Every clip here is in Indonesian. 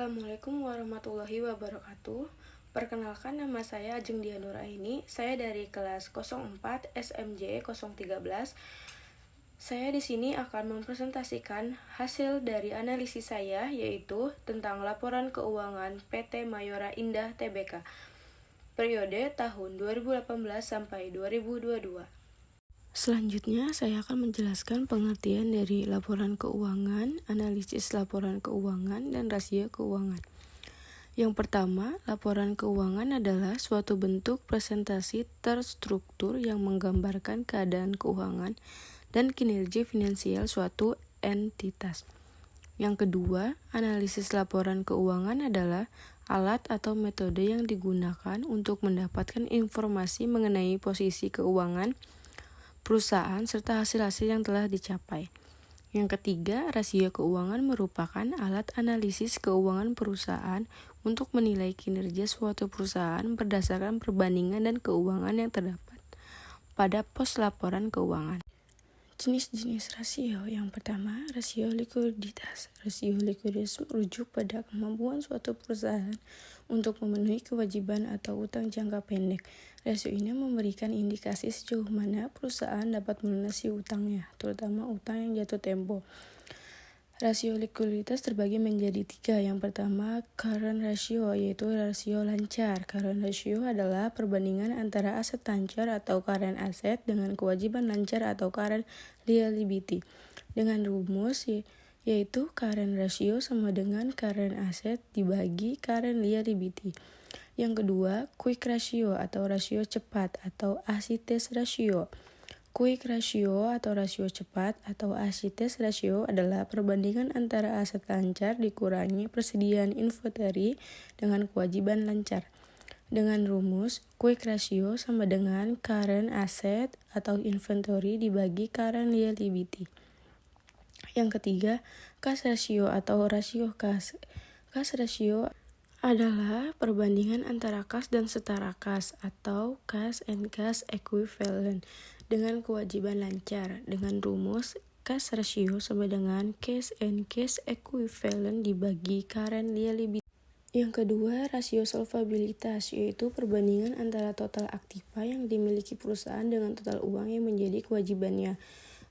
Assalamualaikum warahmatullahi wabarakatuh. Perkenalkan, nama saya Ajeng Dian Nuraini. Saya dari kelas 04 SMJ 013. Saya di sini akan mempresentasikan hasil dari analisis saya, yaitu tentang laporan keuangan PT Mayora Indah Tbk periode tahun 2018 sampai 2022. Selanjutnya, saya akan menjelaskan pengertian dari laporan keuangan, analisis laporan keuangan, dan rasio keuangan. Yang pertama, laporan keuangan adalah suatu bentuk presentasi terstruktur yang menggambarkan keadaan keuangan dan kinerja finansial suatu entitas. Yang kedua, analisis laporan keuangan adalah alat atau metode yang digunakan untuk mendapatkan informasi mengenai posisi keuangan perusahaan serta hasil-hasil yang telah dicapai. Yang ketiga, rasio keuangan merupakan alat analisis keuangan perusahaan untuk menilai kinerja suatu perusahaan berdasarkan perbandingan dan keuangan yang terdapat pada pos laporan keuangan. Jenis-jenis rasio. Yang pertama, rasio likuiditas. Rasio likuiditas merujuk pada kemampuan suatu perusahaan untuk memenuhi kewajiban atau utang jangka pendek. Rasio ini memberikan indikasi sejauh mana perusahaan dapat melunasi utangnya, terutama utang yang jatuh tempo. Rasio likuiditas terbagi menjadi 3. Yang pertama, current ratio, yaitu rasio lancar. Current ratio adalah perbandingan antara aset lancar atau current asset dengan kewajiban lancar atau current liability. Dengan rumus yaitu current ratio sama dengan current asset dibagi current liability. Yang kedua, quick ratio atau rasio cepat atau ACTS ratio. Quick ratio atau rasio cepat atau ACTS ratio adalah perbandingan antara aset lancar dikurangi persediaan inventory dengan kewajiban lancar. Dengan rumus, quick ratio sama dengan current asset atau inventory dibagi current liability. Yang ketiga, cash ratio atau rasio kas. Cash ratio adalah perbandingan antara kas dan setara kas atau cash and cash equivalent dengan kewajiban lancar. Dengan rumus, cash ratio sama dengan cash and cash equivalent dibagi current liability. Yang kedua, rasio solvabilitas, yaitu perbandingan antara total aktiva yang dimiliki perusahaan dengan total uang yang menjadi kewajibannya.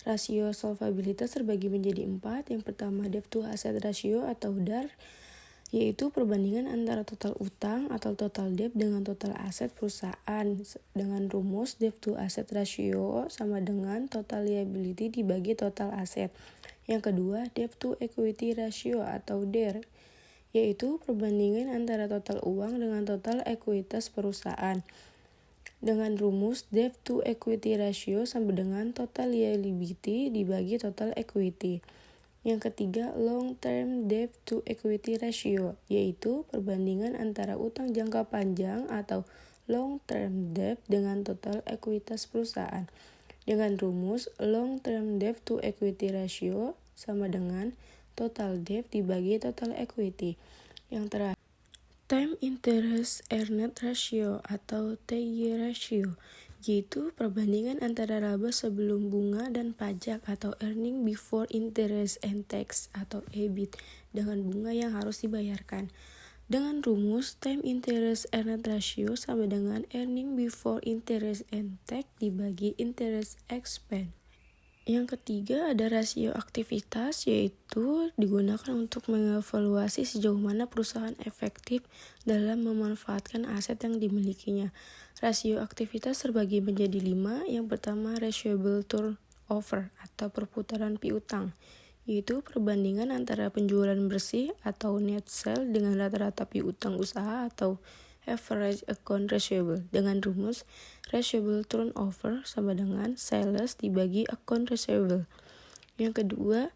Rasio solvabilitas terbagi menjadi 4. Yang pertama, debt to asset ratio atau DAR, yaitu perbandingan antara total utang atau total debt dengan total aset perusahaan. Dengan rumus, debt to asset ratio sama dengan total liability dibagi total aset. Yang kedua, debt to equity ratio atau DER, yaitu perbandingan antara total uang dengan total ekuitas perusahaan. Dengan rumus, debt to equity ratio sama dengan total liability dibagi total equity. Yang ketiga, long term debt to equity ratio, yaitu perbandingan antara utang jangka panjang atau long term debt dengan total ekuitas perusahaan. Dengan rumus, long term debt to equity ratio sama dengan total debt dibagi total equity. Yang terakhir, time interest earned ratio atau TI ratio, yaitu perbandingan antara laba sebelum bunga dan pajak atau earning before interest and tax atau EBIT dengan bunga yang harus dibayarkan. Dengan rumus, time interest earned ratio sama dengan earning before interest and tax dibagi interest expense. Yang ketiga, ada rasio aktivitas, yaitu digunakan untuk mengevaluasi sejauh mana perusahaan efektif dalam memanfaatkan aset yang dimilikinya. Rasio aktivitas terbagi menjadi 5. Yang pertama, ratioable turnover atau perputaran piutang, yaitu perbandingan antara penjualan bersih atau net sale dengan rata-rata piutang usaha atau average account receivable. Dengan rumus, ratioable turnover sama dengan sales dibagi account receivable. Yang kedua,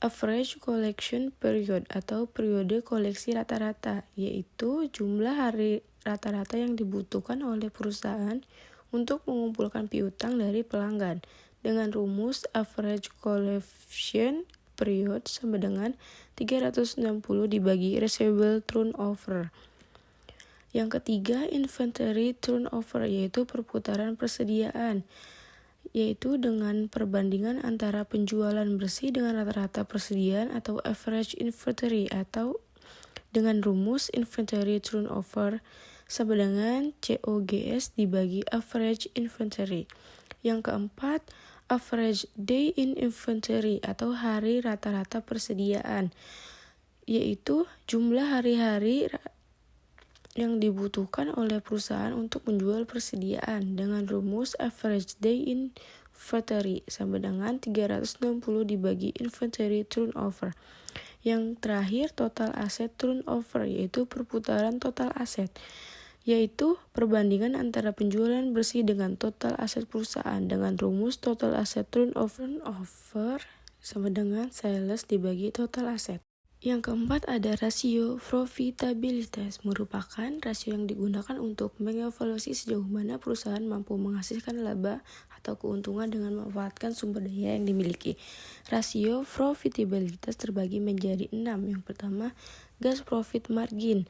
average collection period atau periode koleksi rata-rata, yaitu jumlah hari rata-rata yang dibutuhkan oleh perusahaan untuk mengumpulkan piutang dari pelanggan. Dengan rumus, average collection period sama dengan 360 dibagi receivable turnover. Yang ketiga, inventory turnover, yaitu perputaran persediaan, yaitu dengan perbandingan antara penjualan bersih dengan rata-rata persediaan atau average inventory, atau dengan rumus inventory turnover sama dengan COGS dibagi average inventory. Yang keempat, average day in inventory atau hari rata-rata persediaan, yaitu jumlah hari-hari yang dibutuhkan oleh perusahaan untuk menjual persediaan dengan rumus average day in inventory sama dengan 360 dibagi inventory turnover. Yang terakhir, total asset turnover, yaitu perputaran total aset, yaitu perbandingan antara penjualan bersih dengan total aset perusahaan dengan rumus total asset turnover sama dengan sales dibagi total aset. Yang keempat ada rasio profitabilitas, merupakan rasio yang digunakan untuk mengevaluasi sejauh mana perusahaan mampu menghasilkan laba atau keuntungan dengan memanfaatkan sumber daya yang dimiliki. Rasio profitabilitas terbagi menjadi 6. Yang pertama, gross profit margin,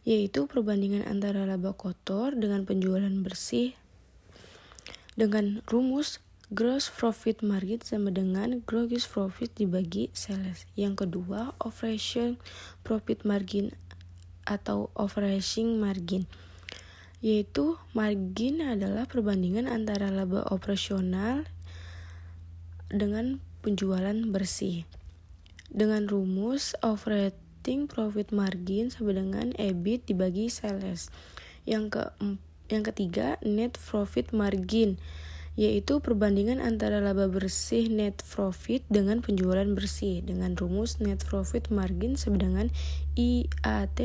yaitu perbandingan antara laba kotor dengan penjualan bersih dengan rumus gross profit margin sama dengan gross profit dibagi sales. Yang kedua, operation profit margin atau operating margin, yaitu margin adalah perbandingan antara laba operasional dengan penjualan bersih dengan rumus operating profit margin sama dengan EBIT dibagi sales. Yang ketiga, net profit margin, yaitu perbandingan antara laba bersih net profit dengan penjualan bersih dengan rumus net profit margin sama dengan IAT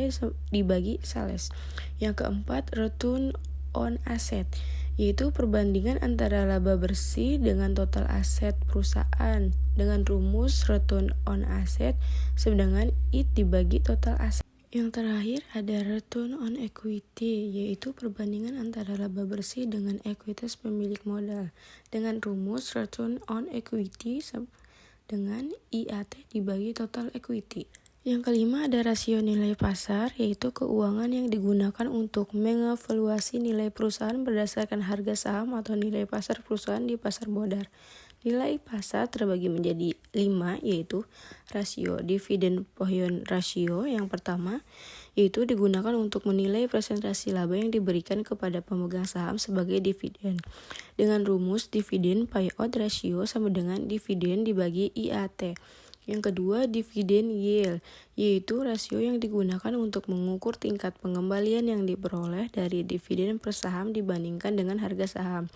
dibagi sales. Yang keempat, return on asset, yaitu perbandingan antara laba bersih dengan total aset perusahaan dengan rumus return on asset sama dengan IT dibagi total aset. Yang terakhir ada return on equity, yaitu perbandingan antara laba bersih dengan ekuitas pemilik modal dengan rumus return on equity dengan IAT dibagi total equity. Yang kelima ada rasio nilai pasar, yaitu keuangan yang digunakan untuk mengevaluasi nilai perusahaan berdasarkan harga saham atau nilai pasar perusahaan di pasar modal. Nilai pasar terbagi menjadi 5, yaitu rasio dividen Poisson ratio yang pertama, yaitu digunakan untuk menilai presentasi laba yang diberikan kepada pemegang saham sebagai dividen dengan rumus dividen payout ratio sama dengan dividen dibagi IAT. Yang kedua, dividen yield, yaitu rasio yang digunakan untuk mengukur tingkat pengembalian yang diperoleh dari dividen per saham dibandingkan dengan harga saham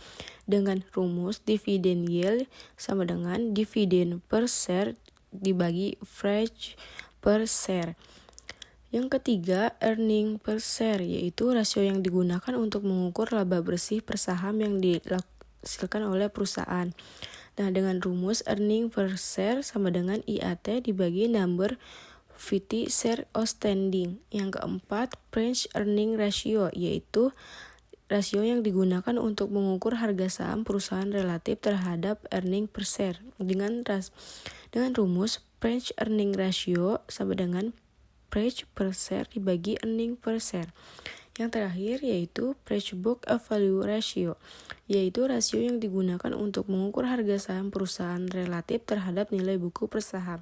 dengan rumus dividen yield sama dengan dividen per share dibagi fresh per share. Yang ketiga, earning per share, yaitu rasio yang digunakan untuk mengukur laba bersih per saham yang dihasilkan oleh perusahaan. Nah, dengan rumus earning per share sama dengan IAT dibagi number 50 share outstanding. Yang keempat, price earning ratio, yaitu rasio yang digunakan untuk mengukur harga saham perusahaan relatif terhadap earning per share dengan rumus price earning ratio sama dengan price per share dibagi earning per share. Yang terakhir yaitu price book value ratio, yaitu rasio yang digunakan untuk mengukur harga saham perusahaan relatif terhadap nilai buku per saham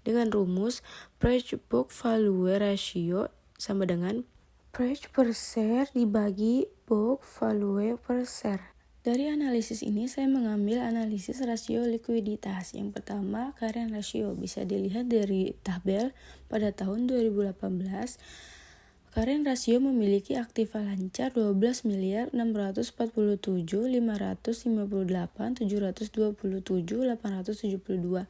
dengan rumus price book value ratio sama dengan price per share dibagi book value per share. Dari analisis ini saya mengambil analisis rasio likuiditas. Yang pertama, current ratio, bisa dilihat dari tabel pada tahun 2018. Current ratio memiliki aktiva lancar 12.947.558.727.872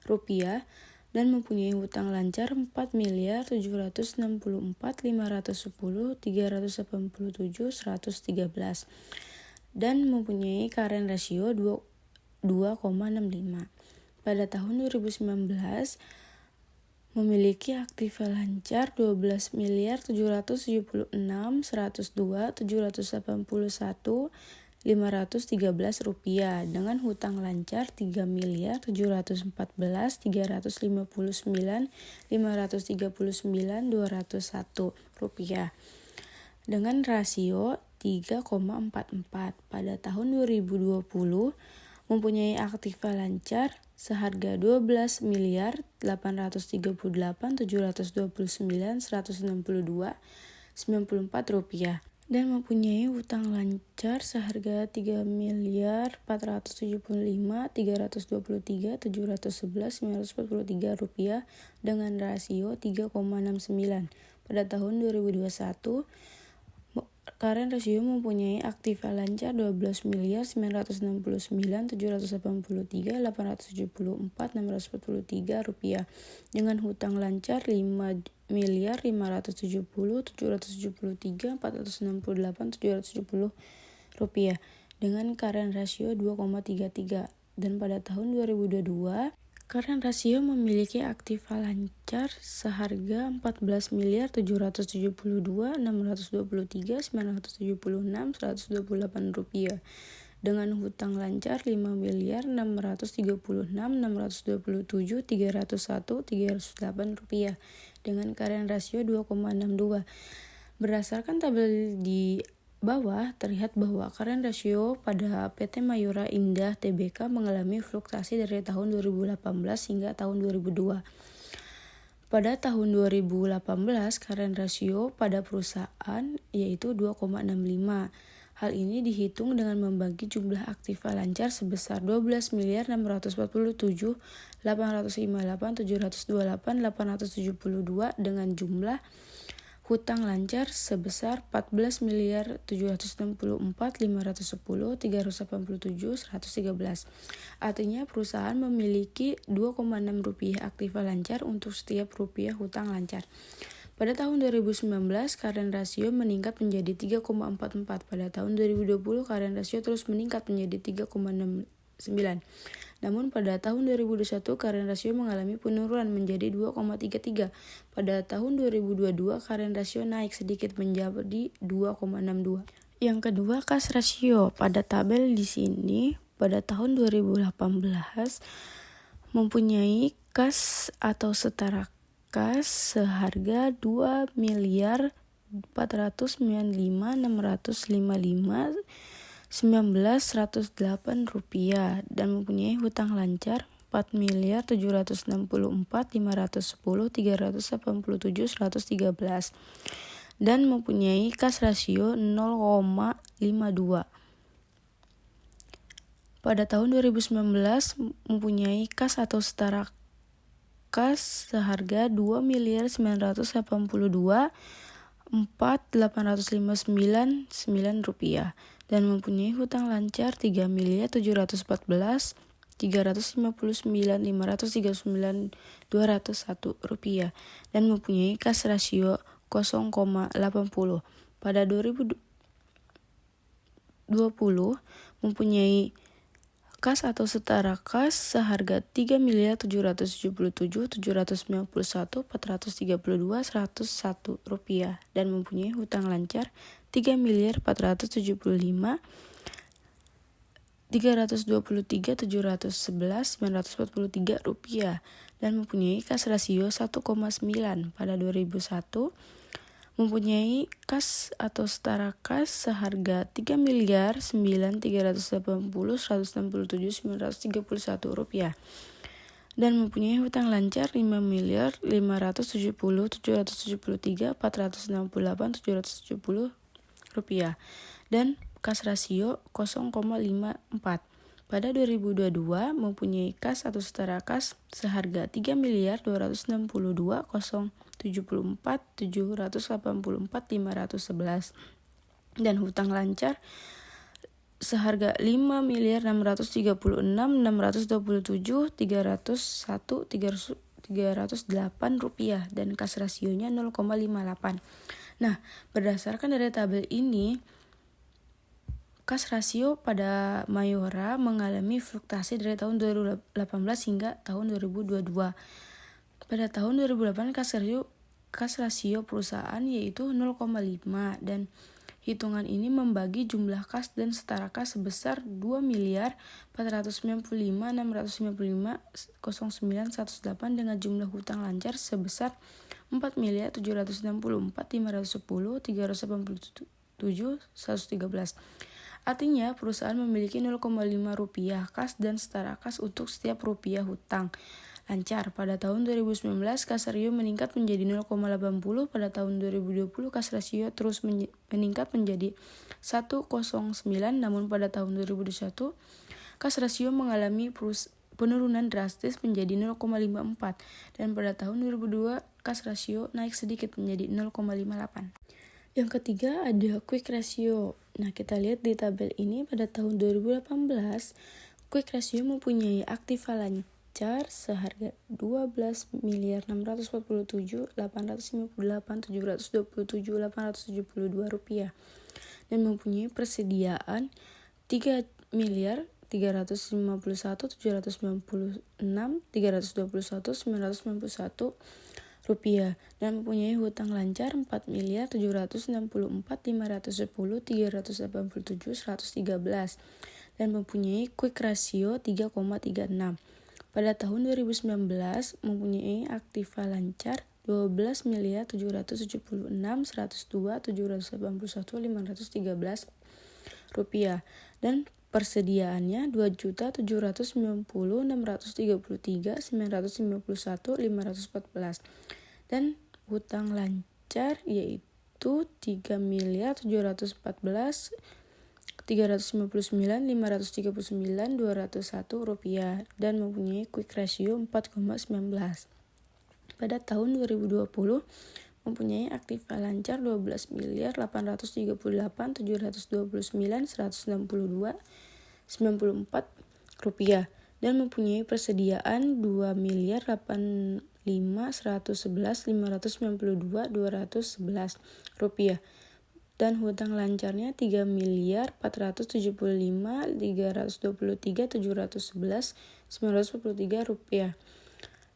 rupiah dan mempunyai hutang lancar 4.764.510.387.113 dan mempunyai current ratio 2,65. Pada tahun 2019 memiliki aktiva lancar 12.706.102.781.513 rupiah dengan hutang lancar 3.714.359.539.201 rupiah dengan rasio 3,44. Pada tahun 2020 mempunyai aktiva lancar seharga 12 miliar 838.729.162.94 rupiah dan mempunyai hutang lancar seharga 3.475.323.711.943 rupiah dengan rasio 3,69. Pada tahun 2021, current ratio mempunyai aktiva lancar 12.969.783.874.643 rupiah dengan hutang lancar 5.570.773.468.770 rupiah dengan current ratio 2,33. Dan pada tahun 2022 current ratio memiliki aktiva lancar seharga 14.722.623.976.128 rupiah dengan hutang lancar 5.630.627.301.308 rupiah dengan current ratio 2,62. Berdasarkan tabel di bawah terlihat bahwa current ratio pada PT Mayora Indah Tbk mengalami fluktuasi dari tahun 2018 hingga tahun 2002. Pada tahun 2018, current ratio pada perusahaan yaitu 2,65. Hal ini dihitung dengan membagi jumlah aktiva lancar sebesar 12.647.858.728.872 dengan jumlah hutang lancar sebesar 14.764.510.387.113. Artinya perusahaan memiliki 2,6 rupiah aktiva lancar untuk setiap rupiah hutang lancar. Pada tahun 2019, current ratio meningkat menjadi 3,44. Pada tahun 2020, current ratio terus meningkat menjadi 3,69. Namun pada tahun 2021, current ratio mengalami penurunan menjadi 2,33. Pada tahun 2022, current ratio naik sedikit menjadi 2,62. Yang kedua, cash ratio. Pada tabel di sini, pada tahun 2018 mempunyai cash atau setara kas seharga 2.495.655.19.108 rupiah dan mempunyai hutang lancar 4.764.510.387.113 dan mempunyai cash ratio 0,52. Pada tahun 2019 mempunyai kas atau setara kas seharga 2.982.4.859.9 rupiah dan mempunyai hutang lancar 3.714.359.539.201 rupiah dan mempunyai cash ratio 0,80. Pada 2020 mempunyai kas atau setara kas seharga 3.777.791.432.101 rupiah dan mempunyai hutang lancar 3.475.323.711.943 rupiah dan mempunyai cash ratio 1,9. Pada 2001 mempunyai kas atau setara kas seharga 3.9.380.167.931 rupiah dan mempunyai hutang lancar 5.570.773.468.770 rupiah dan cash ratio 0,54. Pada 2022 mempunyai kas atau setara kas seharga 3.264.784.784.511 dan hutang lancar seharga 5.627.627.301.308 rupiah dan cash rasionya 0,58. Nah, berdasarkan dari tabel ini, cash ratio pada Mayora mengalami fluktuasi dari tahun 2018 hingga tahun 2022. Pada tahun 2008 cash ratio perusahaan yaitu 0,5 dan hitungan ini membagi jumlah kas dan setara kas sebesar 2.495.655.09.108 dengan jumlah hutang lancar sebesar 4.764.510.387.113. Artinya, perusahaan memiliki 0,5 rupiah kas dan setara kas untuk setiap rupiah hutang. Lancar, pada tahun 2019 kas rasio meningkat menjadi 0,80, pada tahun 2020 kas rasio terus meningkat menjadi 1,09, namun pada tahun 2021 kas rasio mengalami penurunan drastis menjadi 0,54, dan pada tahun 2002 kas rasio naik sedikit menjadi 0,58. Yang ketiga ada quick ratio. Nah, kita lihat di tabel ini pada tahun 2018, quick ratio mempunyai aktiva lancar seharga 12.857.858.727.872 rupiah dan mempunyai persediaan 3.351.796.321.991 rupiah dan mempunyai hutang lancar 4.764.510.387.113 dan mempunyai quick ratio 3,36. Pada tahun 2019 mempunyai aktiva lancar 12.776.102.781.513 rupiah dan persediaannya 2.790.633.951.514 dan hutang lancar yaitu 3.314.359.539.201 rupiah dan mempunyai quick ratio 4,19. Pada tahun 2020 mempunyai aktiva lancar 12.839.162.964 rupiah dan mempunyai persediaan 2.085.111.592.211 rupiah dan hutang lancarnya 3.475.323.711.943 rupiah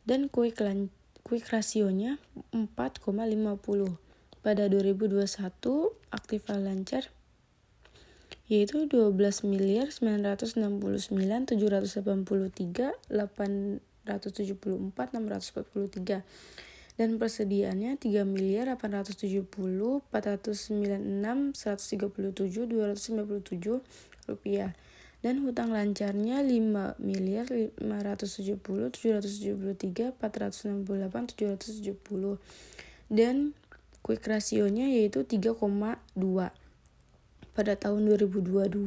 dan quick rasionya 4,50. Pada 2021 aktiva lancar yaitu 12.919.783.874.643 dan persediaannya 3.496.137.297 rupiah dan hutang lancarnya 5.570.773.468.770 dan quick rasionya yaitu 3,2. Pada tahun 2022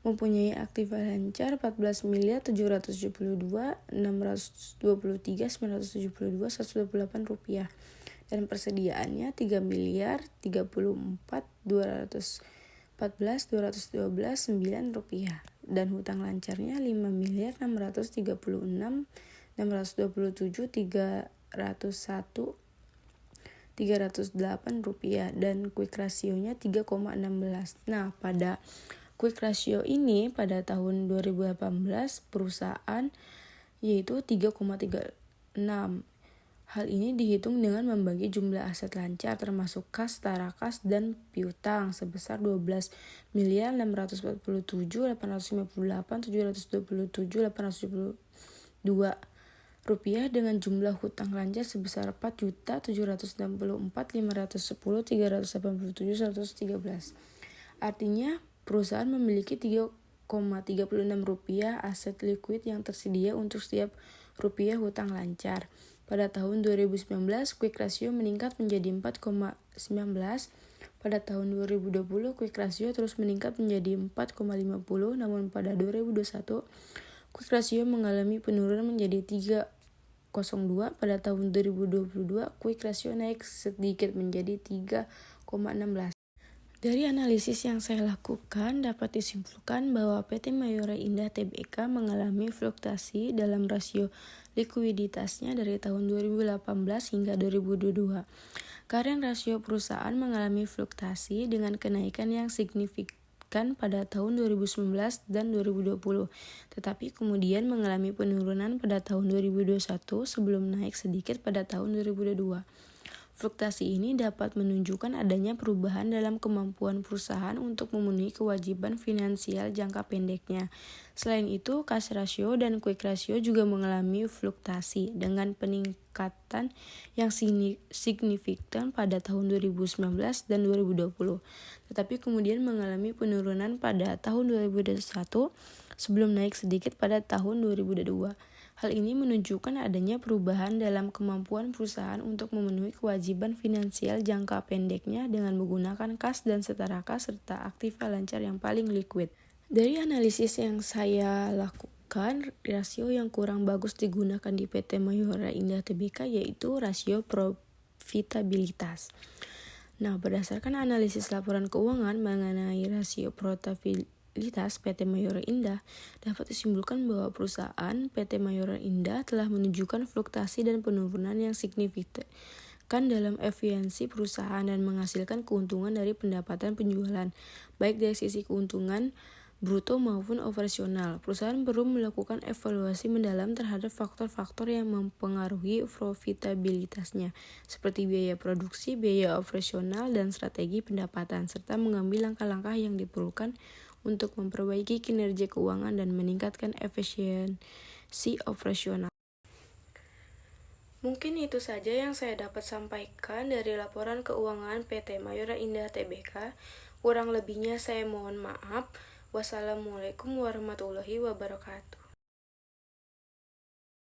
mempunyai aktiva lancar 14.072.623.972.128 rupiah dan persediaannya 3.034.214.212.9 rupiah dan hutang lancarnya 5.636.627.301.308 rupiah dan quick rasionya 3,16. Nah, pada quick ratio ini pada tahun 2018 perusahaan yaitu 3,36. Hal ini dihitung dengan membagi jumlah aset lancar termasuk kas, setara kas, dan piutang sebesar 12.447.858.727.872 rupiah dengan jumlah hutang lancar sebesar 4.764.510.387.113. Artinya perusahaan memiliki 3,36 rupiah aset likuid yang tersedia untuk setiap rupiah hutang lancar. Pada tahun 2019, quick ratio meningkat menjadi 4,19. Pada tahun 2020, quick ratio terus meningkat menjadi 4,50. Namun pada 2021, quick ratio mengalami penurunan menjadi 3,02. Pada tahun 2022, quick ratio naik sedikit menjadi 3,16. Dari analisis yang saya lakukan, dapat disimpulkan bahwa PT Mayora Indah Tbk mengalami fluktuasi dalam rasio likuiditasnya dari tahun 2018 hingga 2022. Karena rasio perusahaan mengalami fluktuasi dengan kenaikan yang signifikan pada tahun 2019 dan 2020, tetapi kemudian mengalami penurunan pada tahun 2021 sebelum naik sedikit pada tahun 2022. Fluktuasi ini dapat menunjukkan adanya perubahan dalam kemampuan perusahaan untuk memenuhi kewajiban finansial jangka pendeknya. Selain itu, cash ratio dan quick ratio juga mengalami fluktuasi dengan peningkatan yang signifikan pada tahun 2019 dan 2020, tetapi kemudian mengalami penurunan pada tahun 2021 sebelum naik sedikit pada tahun 2022. Hal ini menunjukkan adanya perubahan dalam kemampuan perusahaan untuk memenuhi kewajiban finansial jangka pendeknya dengan menggunakan kas dan setara kas serta aktiva lancar yang paling liquid. Dari analisis yang saya lakukan, rasio yang kurang bagus digunakan di PT Mayora Indah Tbk yaitu rasio profitabilitas. Nah, berdasarkan analisis laporan keuangan mengenai rasio profitabilitas PT Mayora Indah, dapat disimpulkan bahwa perusahaan PT Mayora Indah telah menunjukkan fluktuasi dan penurunan yang signifikan dalam efisiensi perusahaan dan menghasilkan keuntungan dari pendapatan penjualan, baik dari sisi keuntungan bruto maupun operasional. Perusahaan perlu melakukan evaluasi mendalam terhadap faktor-faktor yang mempengaruhi profitabilitasnya, seperti biaya produksi, biaya operasional, dan strategi pendapatan, serta mengambil langkah-langkah yang diperlukan untuk memperbaiki kinerja keuangan dan meningkatkan efisiensi operasional. Mungkin itu saja yang saya dapat sampaikan dari laporan keuangan PT Mayora Indah Tbk. Kurang lebihnya saya mohon maaf. Wassalamualaikum warahmatullahi wabarakatuh.